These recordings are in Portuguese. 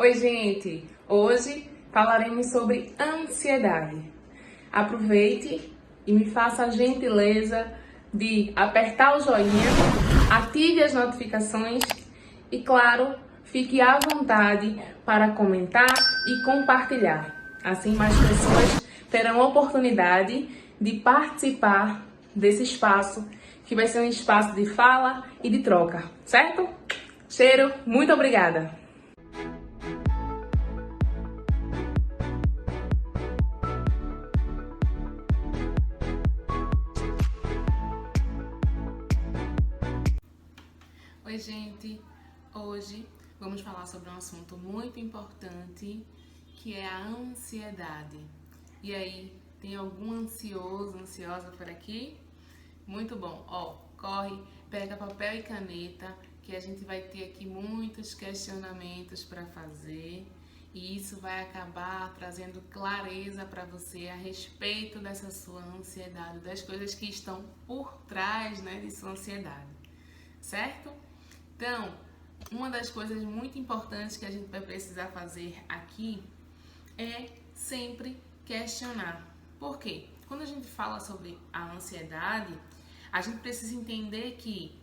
Oi, gente! Hoje falaremos sobre ansiedade. Aproveite e me faça a gentileza de apertar o joinha, ative as notificações e, claro, fique à vontade para comentar e compartilhar. Assim, mais pessoas terão a oportunidade de participar desse espaço, que vai ser um espaço de fala e de troca, certo? Cheiro, muito obrigada! Oi, gente! Hoje vamos falar sobre um assunto muito importante, que é a ansiedade. E aí, tem algum ansioso, ansiosa por aqui? Muito bom! Ó, corre, pega papel e caneta, que a gente vai ter aqui muitos questionamentos para fazer. E isso vai acabar trazendo clareza para você a respeito dessa sua ansiedade, das coisas que estão por trás, né, de sua ansiedade, certo? Então, uma das coisas muito importantes que a gente vai precisar fazer aqui é sempre questionar. Por quê? Quando a gente fala sobre a ansiedade, a gente precisa entender que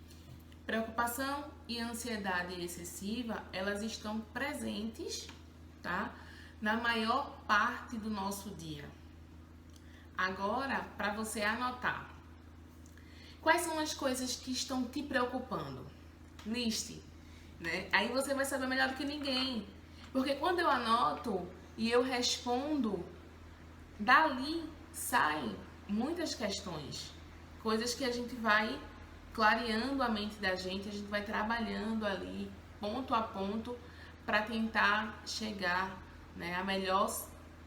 preocupação e ansiedade excessiva, elas estão presentes, tá? Na maior parte do nosso dia. Agora, para você anotar, quais são as coisas que estão te preocupando? Liste, né? Aí você vai saber melhor do que ninguém. Porque quando eu anoto e eu respondo, dali saem muitas questões. Coisas que a gente vai clareando a mente da gente, a gente vai trabalhando ali, ponto a ponto, para tentar chegar, né, à melhor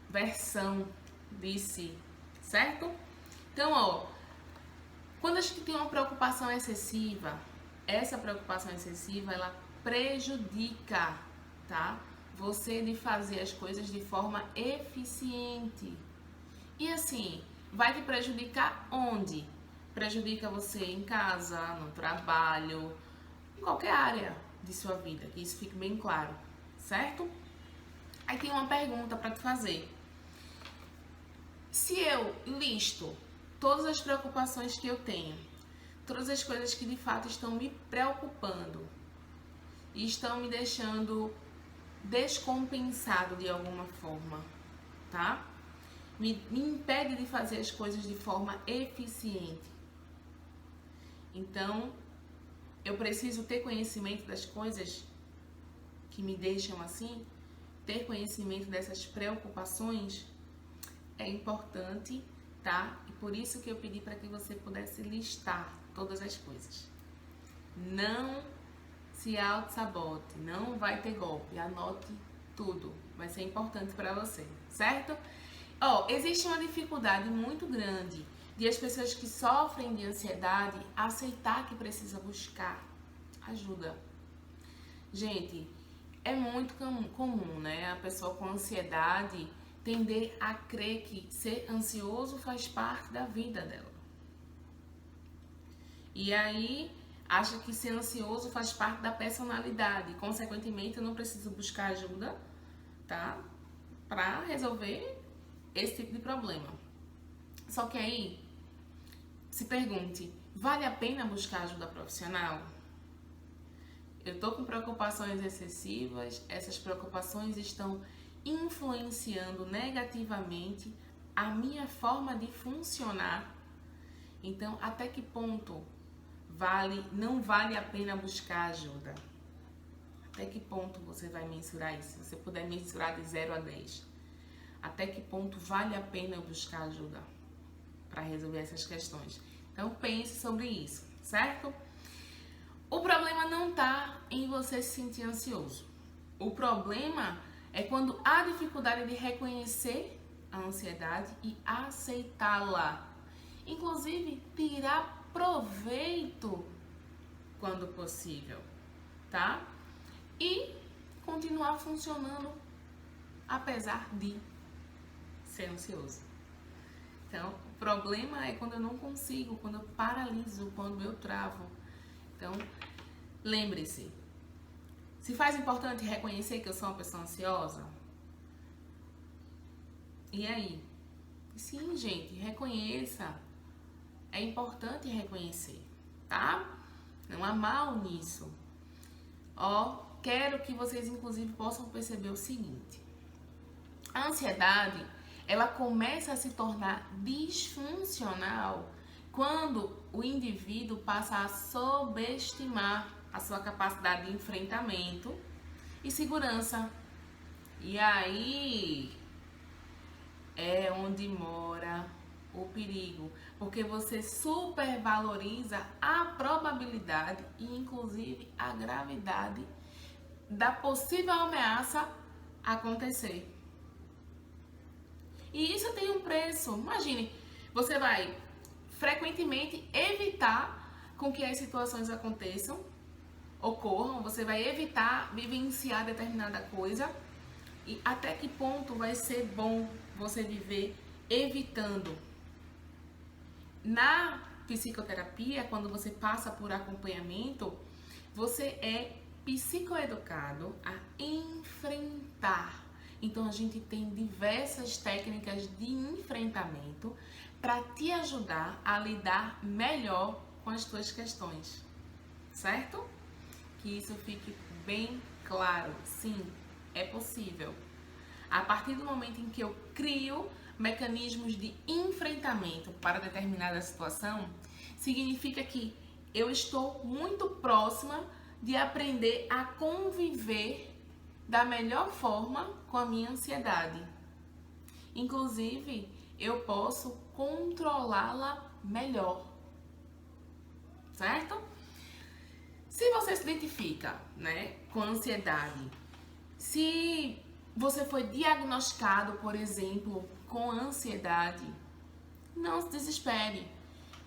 versão de si, certo? Então, ó, quando a gente tem uma preocupação excessiva, essa preocupação excessiva, ela prejudica, tá? Você de fazer as coisas de forma eficiente. E assim, vai te prejudicar onde? Prejudica você em casa, no trabalho, em qualquer área de sua vida, que isso fique bem claro, certo? Aí tem uma pergunta para te fazer. Se eu listo todas as preocupações que eu tenho, todas as coisas que de fato estão me preocupando e estão me deixando descompensado de alguma forma, tá? Me impede de fazer as coisas de forma eficiente. Então, eu preciso ter conhecimento das coisas que me deixam assim, ter conhecimento dessas preocupações é importante, tá? E por isso que eu pedi para que você pudesse listar todas as coisas. Não se auto-sabote, não vai ter golpe, anote tudo, vai ser importante para você, certo? Ó, existe uma dificuldade muito grande de as pessoas que sofrem de ansiedade aceitar que precisa buscar ajuda. Gente, é muito comum, né, a pessoa com ansiedade tender a crer que ser ansioso faz parte da vida dela. E aí, acha que ser ansioso faz parte da personalidade. Consequentemente, eu não preciso buscar ajuda, tá? Pra resolver esse tipo de problema. Só que aí, se pergunte, vale a pena buscar ajuda profissional? Eu tô com preocupações excessivas, essas preocupações estão influenciando negativamente a minha forma de funcionar. Então, até que ponto não vale a pena buscar ajuda? Até que ponto você vai mensurar isso? Se você puder mensurar de 0 a 10. Até que ponto vale a pena eu buscar ajuda para resolver essas questões? Então pense sobre isso, certo? O problema não está em você se sentir ansioso. O problema é quando há dificuldade de reconhecer a ansiedade e aceitá-la. Inclusive, tirar proveito quando possível, tá? E continuar funcionando apesar de ser ansioso. Então, o problema é quando eu não consigo, quando eu paraliso, quando eu travo. Então, lembre-se, Se faz importante reconhecer que eu sou uma pessoa ansiosa? E aí? Sim, gente, reconheça. É importante reconhecer, tá? Não há mal nisso. Ó, quero que vocês, inclusive, possam perceber o seguinte. A ansiedade, ela começa a se tornar disfuncional quando o indivíduo passa a subestimar a sua capacidade de enfrentamento e segurança. E aí é onde mora o perigo, porque você supervaloriza a probabilidade e inclusive a gravidade da possível ameaça acontecer. E isso tem um preço. Imagine, você vai frequentemente evitar com que as situações ocorram, você vai evitar vivenciar determinada coisa. E até que ponto vai ser bom você viver evitando? Na psicoterapia, quando você passa por acompanhamento, você é psicoeducado a enfrentar. Então a gente tem diversas técnicas de enfrentamento para te ajudar a lidar melhor com as tuas questões, certo? Que isso fique bem claro. Sim, é possível. A partir do momento em que eu crio mecanismos de enfrentamento para determinada situação, significa que eu estou muito próxima de aprender a conviver da melhor forma com a minha ansiedade. Inclusive, eu posso controlá-la melhor, certo? Se você se identifica, com ansiedade, se você foi diagnosticado, por exemplo, com ansiedade, não se desespere.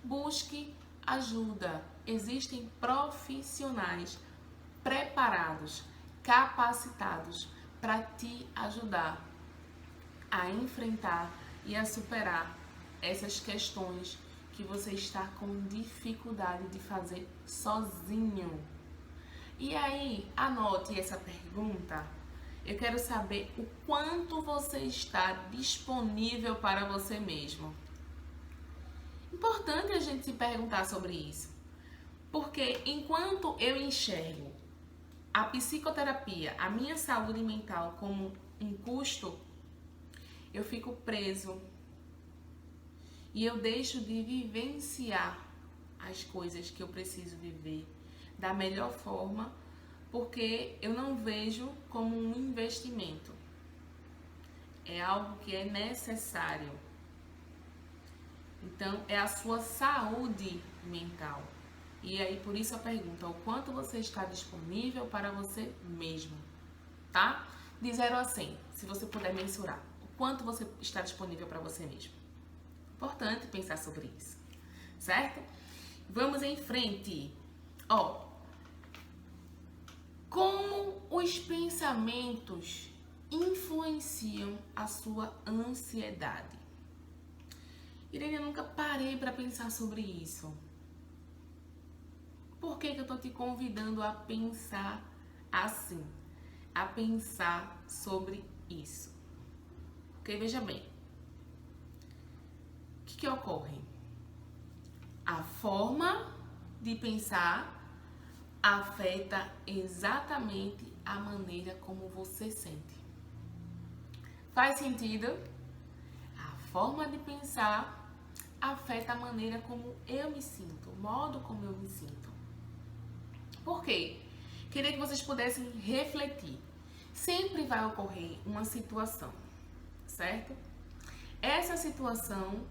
Busque ajuda. Existem profissionais preparados, capacitados para te ajudar a enfrentar e a superar essas questões que você está com dificuldade de fazer sozinho. E aí, anote essa pergunta. Eu quero saber o quanto você está disponível para você mesmo. Importante a gente se perguntar sobre isso. Porque enquanto eu enxergo a psicoterapia, a minha saúde mental como um custo, eu fico preso. E eu deixo de vivenciar as coisas que eu preciso viver da melhor forma, porque eu não vejo como um investimento. É algo que é necessário. Então, é a sua saúde mental. E aí, por isso a pergunta, o quanto você está disponível para você mesmo, tá? De 0 a 100, se você puder mensurar. O quanto você está disponível para você mesmo. Importante pensar sobre isso, certo? Vamos em frente. Como os pensamentos influenciam a sua ansiedade? Irene, eu nunca parei para pensar sobre isso. Por que eu tô te convidando a pensar assim? A pensar sobre isso. Porque veja bem, o que ocorre? A forma de pensar afeta exatamente a maneira como você sente. Faz sentido? A forma de pensar afeta a maneira como eu me sinto, o modo como eu me sinto. Por quê? Queria que vocês pudessem refletir. Sempre vai ocorrer uma situação, certo? Essa situação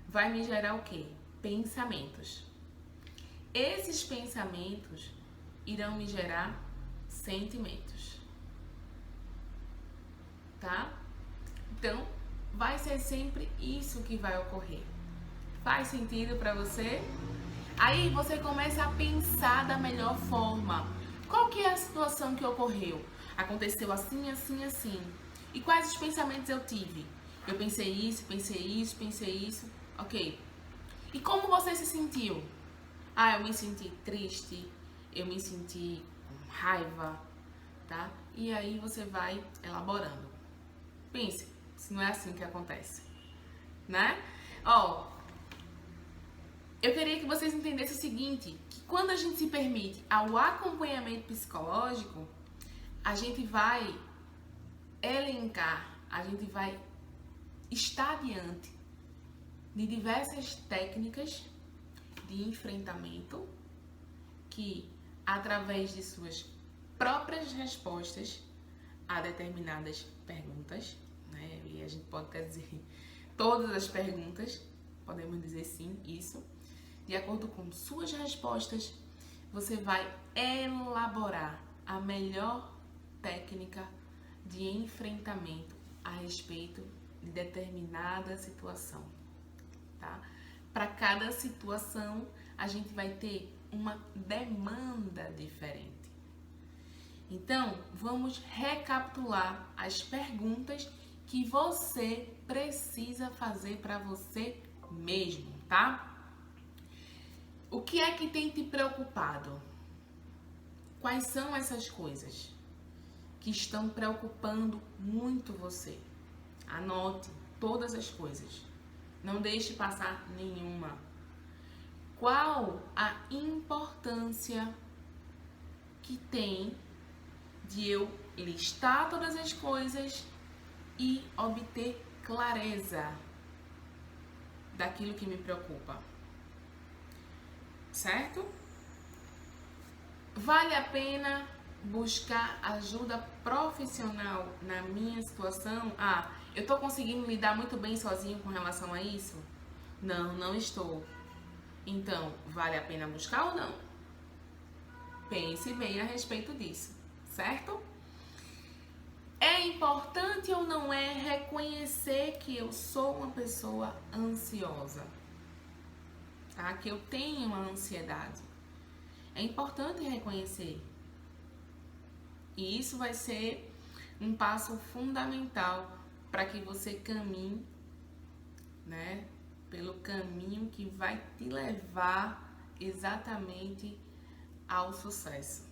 vai me gerar o quê? Pensamentos. Esses pensamentos irão me gerar sentimentos, tá? Então, vai ser sempre isso que vai ocorrer. Faz sentido para você? Aí você começa a pensar da melhor forma. Qual que é a situação que ocorreu? Aconteceu assim, assim, assim. E quais os pensamentos eu tive? Eu pensei isso, pensei isso, pensei isso. Ok. E como você se sentiu? Eu me senti triste, eu me senti com raiva, tá? E aí você vai elaborando. Pense, se não é assim que acontece, né? Ó, eu queria que vocês entendessem o seguinte, que quando a gente se permite ao acompanhamento psicológico, a gente vai elencar, a gente vai estar diante de diversas técnicas de enfrentamento que, através de suas próprias respostas a determinadas perguntas, né? E a gente pode até dizer todas as perguntas, podemos dizer sim, isso. De acordo com suas respostas, você vai elaborar a melhor técnica de enfrentamento a respeito de determinada situação, tá? Para cada situação, a gente vai ter uma demanda diferente. Então, vamos recapitular as perguntas que você precisa fazer para você mesmo, tá? O que é que tem te preocupado? Quais são essas coisas que estão preocupando muito você? Anote todas as coisas. Não deixe passar nenhuma. Qual a importância que tem de eu listar todas as coisas e obter clareza daquilo que me preocupa? Certo? Vale a pena buscar ajuda profissional na minha situação? Ah, eu tô conseguindo lidar muito bem sozinho com relação a isso? Não, não estou. Então, vale a pena buscar ou não? Pense bem a respeito disso, certo? É importante ou não é reconhecer que eu sou uma pessoa ansiosa? Tá? Que eu tenho uma ansiedade. É importante reconhecer. E isso vai ser um passo fundamental para que você caminhe, né, pelo caminho que vai te levar exatamente ao sucesso.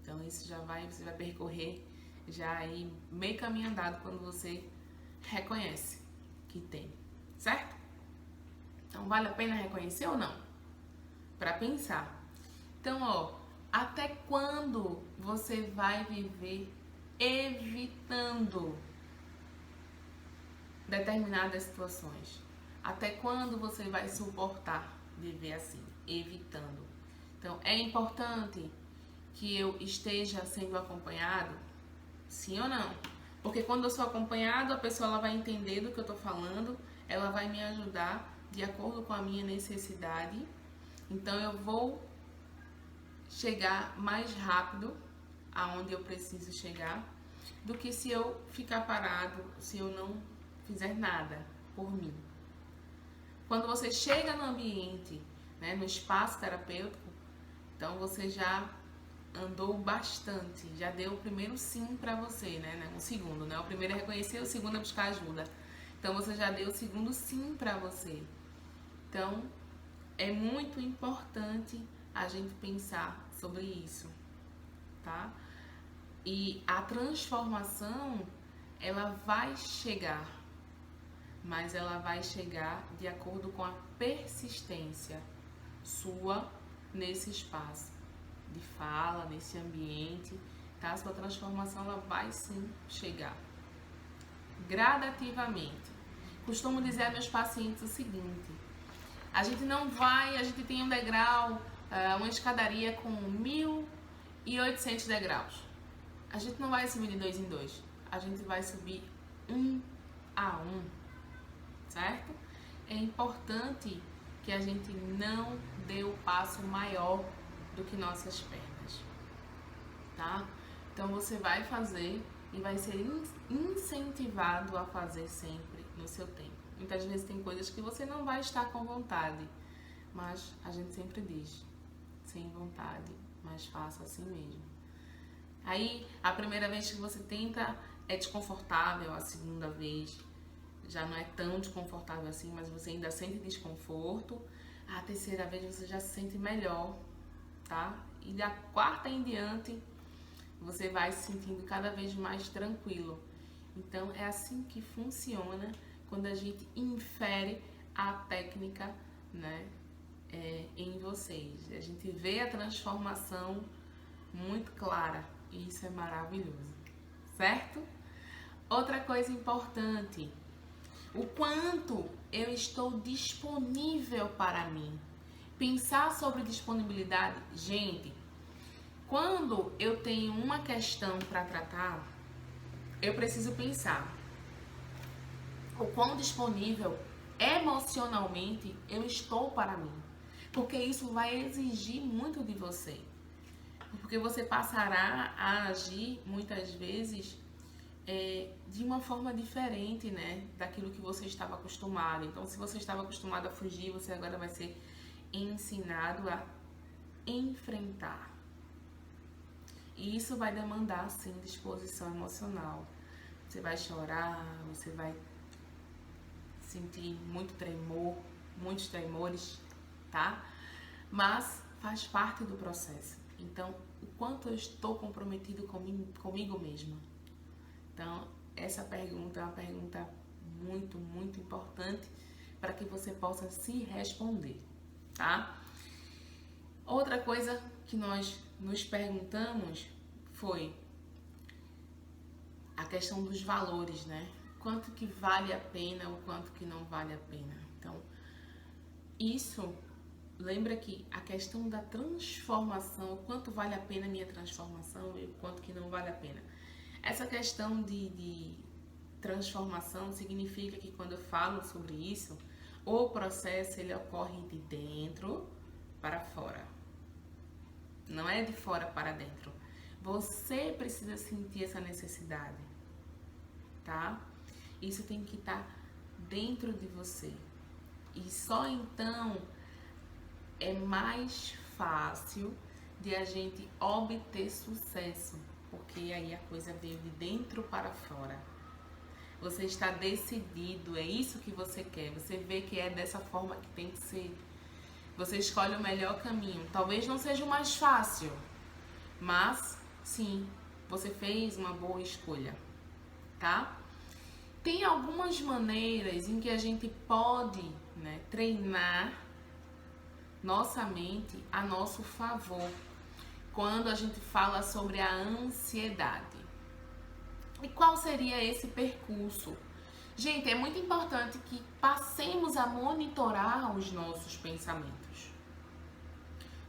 Então isso você vai percorrer já aí meio caminho andado quando você reconhece que tem, certo? Então vale a pena reconhecer ou não? Para pensar. Então, ó, até quando você vai viver evitando determinadas situações? Até quando você vai suportar viver assim, evitando? Então, é importante que eu esteja sendo acompanhado? Sim ou não? Porque quando eu sou acompanhado, a pessoa ela vai entender do que eu tô falando, ela vai me ajudar de acordo com a minha necessidade. Então, eu vou chegar mais rápido aonde eu preciso chegar do que se eu ficar parado, se eu não fizer nada por mim. Quando você chega no ambiente, né, no espaço terapêutico, então você já andou bastante, já deu o primeiro sim para você, né? O segundo, né? O primeiro é reconhecer, o segundo é buscar ajuda. Então você já deu o segundo sim para você. Então é muito importante a gente pensar sobre isso, tá? E a transformação, ela vai chegar, mas ela vai chegar de acordo com a persistência sua nesse espaço de fala, nesse ambiente, tá? A sua transformação, ela vai sim chegar gradativamente. Costumo dizer a meus pacientes o seguinte: a gente tem um degrau, uma escadaria com 1.800 degraus. A gente não vai subir de 2 em 2, a gente vai subir 1 a 1, certo? É importante que a gente não dê o passo maior do que nossas pernas, tá? Então você vai fazer e vai ser incentivado a fazer sempre no seu tempo. Muitas vezes tem coisas que você não vai estar com vontade, mas a gente sempre diz, sem vontade, mas faça assim mesmo. Aí, a primeira vez que você tenta é desconfortável, a segunda vez já não é tão desconfortável assim, mas você ainda sente desconforto. A terceira vez você já se sente melhor, tá? E da quarta em diante, você vai se sentindo cada vez mais tranquilo. Então é assim que funciona quando a gente infere a técnica, né, em vocês. A gente vê a transformação muito clara e isso é maravilhoso, certo? Outra coisa importante, o quanto eu estou disponível para mim. Pensar sobre disponibilidade, gente, quando eu tenho uma questão para tratar, eu preciso pensar o quão disponível emocionalmente eu estou para mim. Porque isso vai exigir muito de você. Porque você passará a agir muitas vezes de uma forma diferente, né, daquilo que você estava acostumado. Então, se você estava acostumado a fugir, você agora vai ser ensinado a enfrentar. E isso vai demandar, sim, disposição emocional. Você vai chorar, você vai sentir muito tremor, muitos tremores, tá? Mas faz parte do processo. Então, o quanto eu estou comprometido comigo mesma? Então, essa pergunta é uma pergunta muito, muito importante para que você possa se responder, tá? Outra coisa que nós nos perguntamos foi a questão dos valores, né? Quanto que vale a pena ou quanto que não vale a pena. Então, isso, lembra que a questão da transformação, o quanto vale a pena a minha transformação e o quanto que não vale a pena. Essa questão de transformação significa que quando eu falo sobre isso, o processo ele ocorre de dentro para fora. Não é de fora para dentro. Você precisa sentir essa necessidade, tá? Isso tem que estar dentro de você. E só então é mais fácil de a gente obter sucesso, porque aí a coisa veio de dentro para fora. Você está decidido, é isso que você quer. Você vê que é dessa forma que tem que ser. Você escolhe o melhor caminho. Talvez não seja o mais fácil, mas sim, você fez uma boa escolha, tá? Tem algumas maneiras em que a gente pode, né, treinar nossa mente a nosso favor quando a gente fala sobre a ansiedade. E qual seria esse percurso? Gente, é muito importante que passemos a monitorar os nossos pensamentos.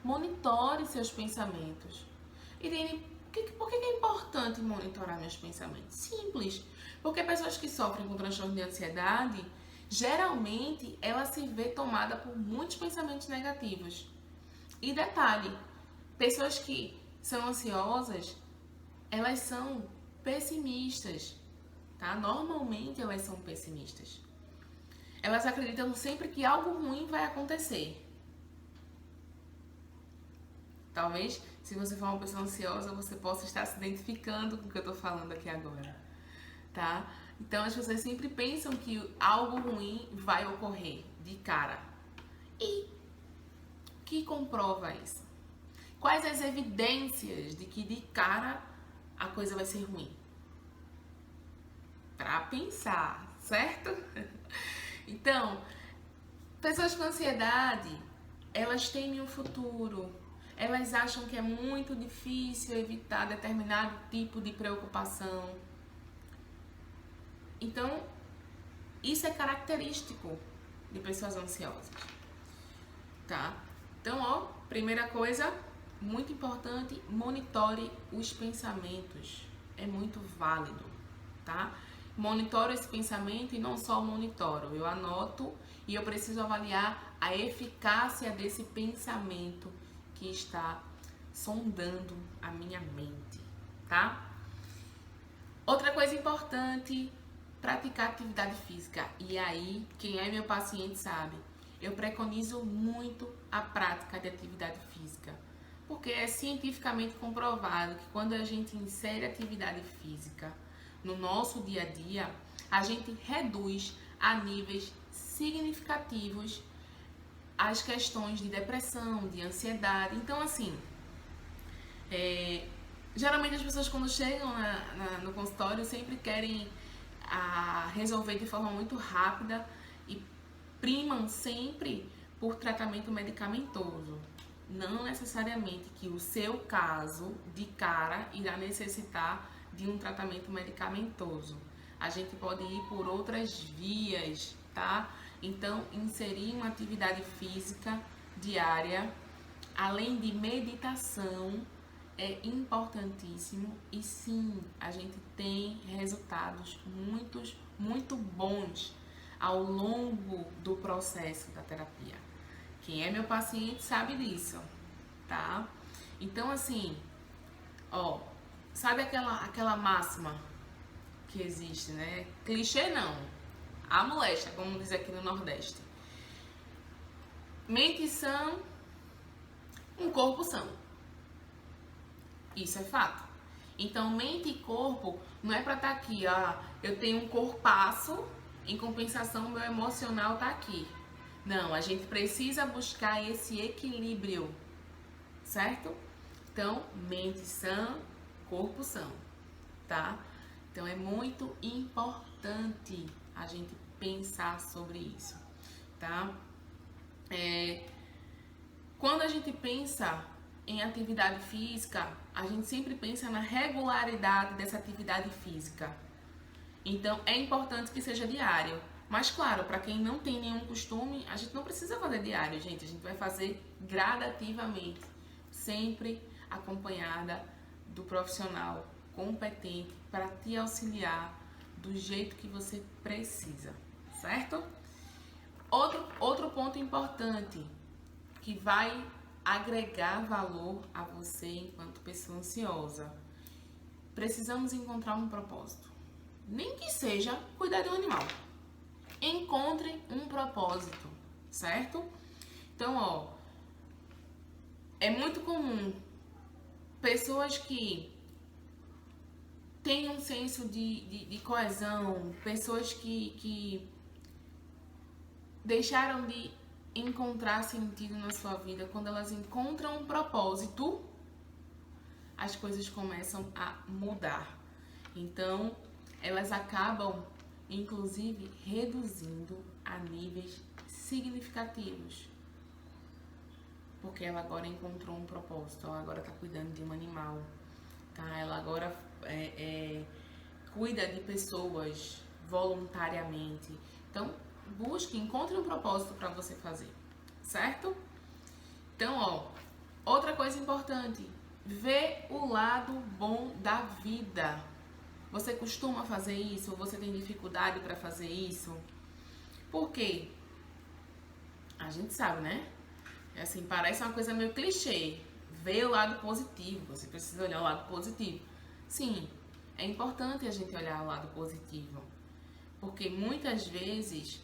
Monitore seus pensamentos. Irene, por que é importante monitorar meus pensamentos? Simples. Porque pessoas que sofrem com transtorno de ansiedade, geralmente ela se vê tomada por muitos pensamentos negativos. E detalhe, pessoas que são ansiosas, elas são pessimistas, tá? Normalmente elas são pessimistas. Elas acreditam sempre que algo ruim vai acontecer. Talvez, se você for uma pessoa ansiosa, você possa estar se identificando com o que eu tô falando aqui agora, tá? Então, as pessoas sempre pensam que algo ruim vai ocorrer de cara. E o que comprova isso? Quais as evidências de que de cara a coisa vai ser ruim? Pra pensar, certo? Então, pessoas com ansiedade, elas temem o futuro. Elas acham que é muito difícil evitar determinado tipo de preocupação. Então, isso é característico de pessoas ansiosas, tá? Então, ó, primeira coisa, muito importante, monitore os pensamentos. É muito válido, tá? Monitoro esse pensamento e não só monitoro, eu anoto e eu preciso avaliar a eficácia desse pensamento que está sondando a minha mente, tá? Outra coisa importante, praticar atividade física. E aí, quem é meu paciente sabe, eu preconizo muito a prática de atividade física. Porque é cientificamente comprovado que quando a gente insere atividade física no nosso dia a dia, a gente reduz a níveis significativos as questões de depressão, de ansiedade. Então, assim, Geralmente as pessoas quando chegam no consultório sempre querem resolver de forma muito rápida e primam sempre por tratamento medicamentoso. Não necessariamente que o seu caso de cara irá necessitar de um tratamento medicamentoso. A gente pode ir por outras vias, tá? Então, inserir uma atividade física diária, além de meditação, é importantíssimo e sim, a gente tem resultados muito bons ao longo do processo da terapia. Quem é meu paciente sabe disso, tá? Então, assim, ó, sabe aquela máxima que existe, né? Clichê não, a moléstia, como diz aqui no Nordeste. Mente sã, um corpo são. Isso é fato. Então, mente e corpo não é pra estar aqui, eu tenho um corpaço, em compensação meu emocional tá aqui. Não, a gente precisa buscar esse equilíbrio, certo? Então, mente sã, corpo são, tá? Então, é muito importante a gente pensar sobre isso, tá? Quando a gente pensa em atividade física, a gente sempre pensa na regularidade dessa atividade física. Então, é importante que seja diário. Mas, claro, para quem não tem nenhum costume, a gente não precisa fazer diário, gente. A gente vai fazer gradativamente, sempre acompanhada do profissional competente para te auxiliar do jeito que você precisa, certo? Outro ponto importante que vai agregar valor a você enquanto pessoa ansiosa. Precisamos encontrar um propósito. Nem que seja cuidar de um animal. Encontre um propósito, certo? Então, ó, é muito comum pessoas que têm um senso de coesão, pessoas que deixaram de encontrar sentido na sua vida. Quando elas encontram um propósito, as coisas começam a mudar. Então, elas acabam, inclusive, reduzindo a níveis significativos. Porque ela agora encontrou um propósito, ela agora está cuidando de um animal, tá? Ela agora cuida de pessoas voluntariamente. Então, busque, encontre um propósito para você fazer, certo? Então, ó, outra coisa importante, vê o lado bom da vida. Você costuma fazer isso? Ou você tem dificuldade para fazer isso? Por quê? A gente sabe, né? É assim, parece uma coisa meio clichê. Vê o lado positivo. Você precisa olhar o lado positivo. Sim, é importante a gente olhar o lado positivo. Porque muitas vezes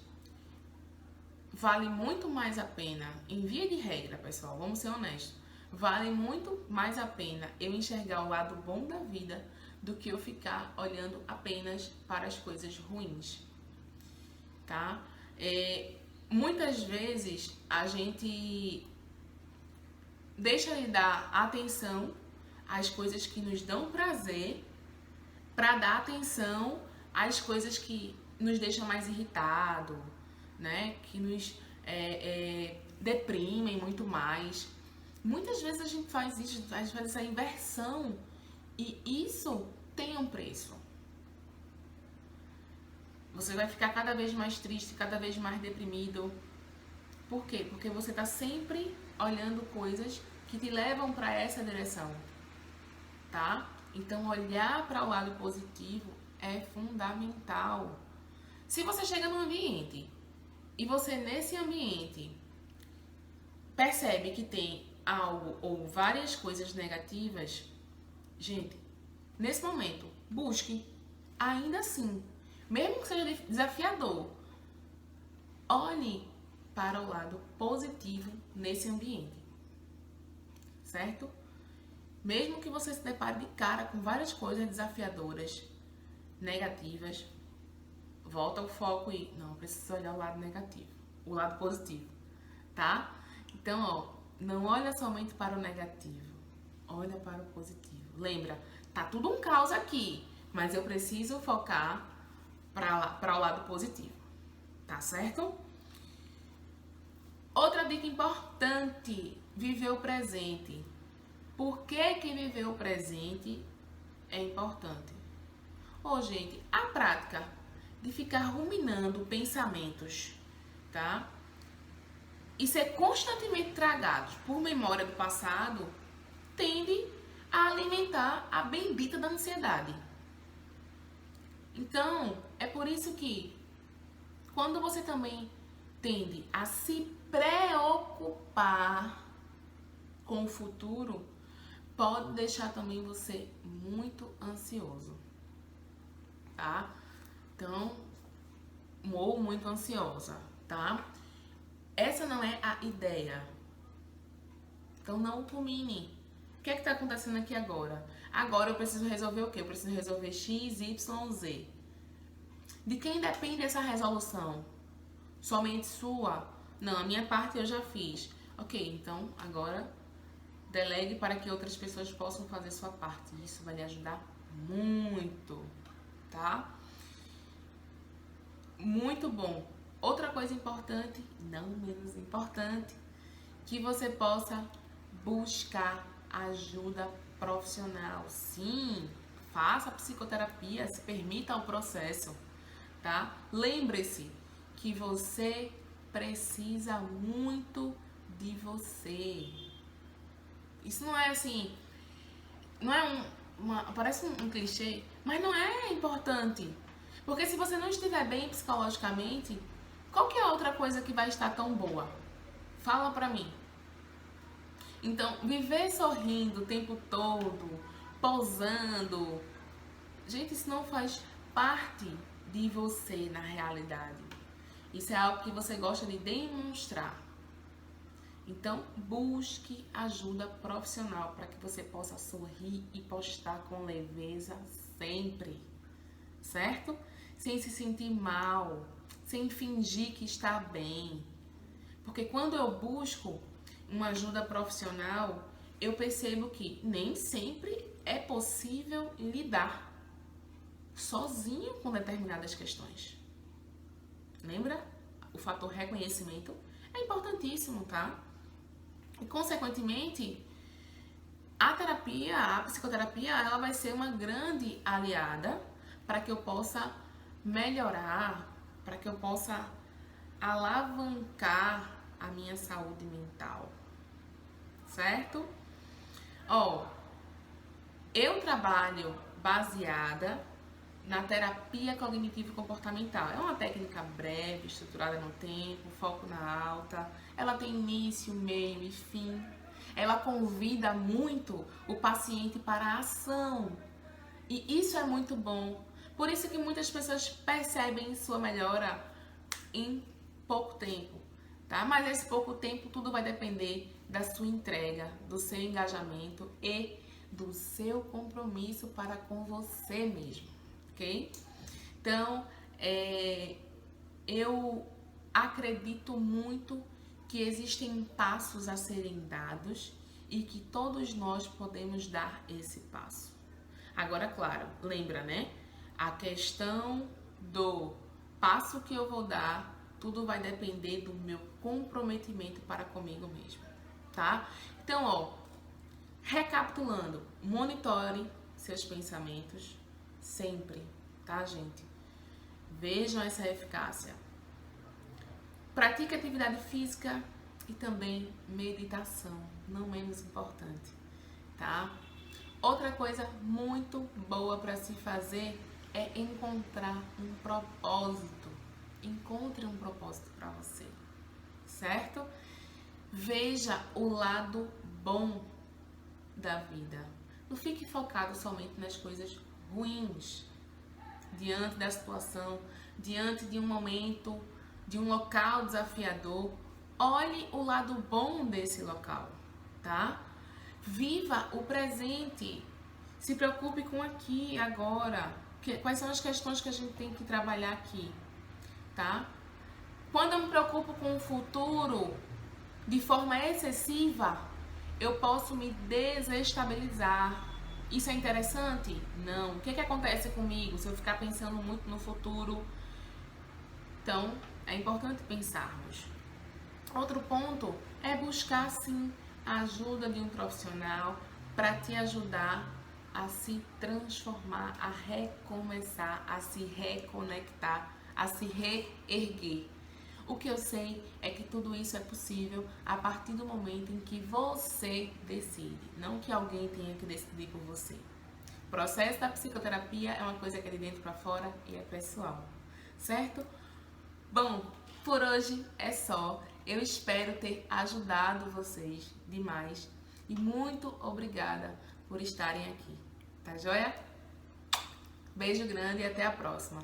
vale muito mais a pena, em via de regra, pessoal, vamos ser honestos, vale muito mais a pena eu enxergar o lado bom da vida do que eu ficar olhando apenas para as coisas ruins, tá? Muitas vezes a gente deixa de dar atenção às coisas que nos dão prazer para dar atenção às coisas que nos deixam mais irritado, né? Que nos deprimem muito mais. Muitas vezes a gente faz isso, a gente faz essa inversão e isso tem um preço. Você vai ficar cada vez mais triste, cada vez mais deprimido. Por quê? Porque você está sempre olhando coisas que te levam para essa direção, tá? Então, olhar para o lado positivo é fundamental. Se você chega num ambiente e você nesse ambiente percebe que tem algo ou várias coisas negativas, gente, nesse momento, busque, ainda assim, mesmo que seja desafiador, olhe para o lado positivo nesse ambiente, certo? Mesmo que você se depare de cara com várias coisas desafiadoras, negativas, volta o foco e não precisa olhar o lado negativo, o lado positivo, tá? Então, ó, não olha somente para o negativo, olha para o positivo, Lembra, tá tudo um caos aqui, mas eu preciso focar para o lado positivo, tá certo? Outra dica importante, viver o presente. Por que viver o presente é importante? Gente, a prática de ficar ruminando pensamentos, tá? E ser constantemente tragados por memória do passado tende a alimentar a bendita da ansiedade. Então, é por isso que quando você também tende a se preocupar com o futuro, pode deixar também você muito ansioso, tá? Então, ou muito ansiosa, tá? Essa não é a ideia. Então, não rumine. O que é que tá acontecendo aqui agora? Agora eu preciso resolver o quê? Eu preciso resolver X, Y, Z. De quem depende essa resolução? Somente sua? Não, a minha parte eu já fiz. Ok, então agora delegue para que outras pessoas possam fazer sua parte. Isso vai lhe ajudar muito, tá? Muito bom. Outra coisa importante, não menos importante, que você possa buscar ajuda profissional. Sim, faça psicoterapia, se permita o processo, tá? Lembre-se que você precisa muito de você. Isso não é assim, não é parece um clichê, mas não é importante. Porque se você não estiver bem psicologicamente, qual que é a outra coisa que vai estar tão boa? Fala pra mim. Então, viver sorrindo o tempo todo, posando, gente, isso não faz parte de você na realidade. Isso é algo que você gosta de demonstrar. Então, busque ajuda profissional para que você possa sorrir e postar com leveza sempre, certo? Sem se sentir mal, sem fingir que está bem. Porque quando eu busco uma ajuda profissional, eu percebo que nem sempre é possível lidar sozinho com determinadas questões. Lembra? O fator reconhecimento é importantíssimo, tá? E, consequentemente, a terapia, a psicoterapia, ela vai ser uma grande aliada para que eu possa melhorar, para que eu possa alavancar a minha saúde mental, certo? Eu trabalho baseada na terapia cognitivo-comportamental. É uma técnica breve, estruturada no tempo, foco na alta. Ela tem início, meio e fim. Ela convida muito o paciente para a ação. E isso é muito bom. Por isso que muitas pessoas percebem sua melhora em pouco tempo, tá? Mas esse pouco tempo tudo vai depender da sua entrega, do seu engajamento e do seu compromisso para com você mesmo. Ok? Então, eu acredito muito que existem passos a serem dados e que todos nós podemos dar esse passo. Agora, claro, lembra, né? A questão do passo que eu vou dar, tudo vai depender do meu comprometimento para comigo mesmo, tá? Então, recapitulando, monitore seus pensamentos, sempre, tá, gente? Vejam essa eficácia. Pratique atividade física e também meditação, não menos importante, tá? Outra coisa muito boa para se fazer é encontrar um propósito. Encontre um propósito para você, certo? Veja o lado bom da vida. Não fique focado somente nas coisas ruins, diante da situação, diante de um momento, de um local desafiador. Olhe o lado bom desse local, tá? Viva o presente. Se preocupe com aqui e agora. Quais são as questões que a gente tem que trabalhar aqui, tá? Quando eu me preocupo com o futuro de forma excessiva, eu posso me desestabilizar. Isso é interessante? Não. O que acontece comigo se eu ficar pensando muito no futuro? Então, é importante pensarmos. Outro ponto é buscar, sim, a ajuda de um profissional para te ajudar a se transformar, a recomeçar, a se reconectar, a se reerguer. O que eu sei é que tudo isso é possível a partir do momento em que você decide, não que alguém tenha que decidir por você. O processo da psicoterapia é uma coisa que é de dentro para fora e é pessoal, certo? Bom, por hoje é só. Eu espero ter ajudado vocês demais e muito obrigada por estarem aqui. Tá joia? Beijo grande e até a próxima.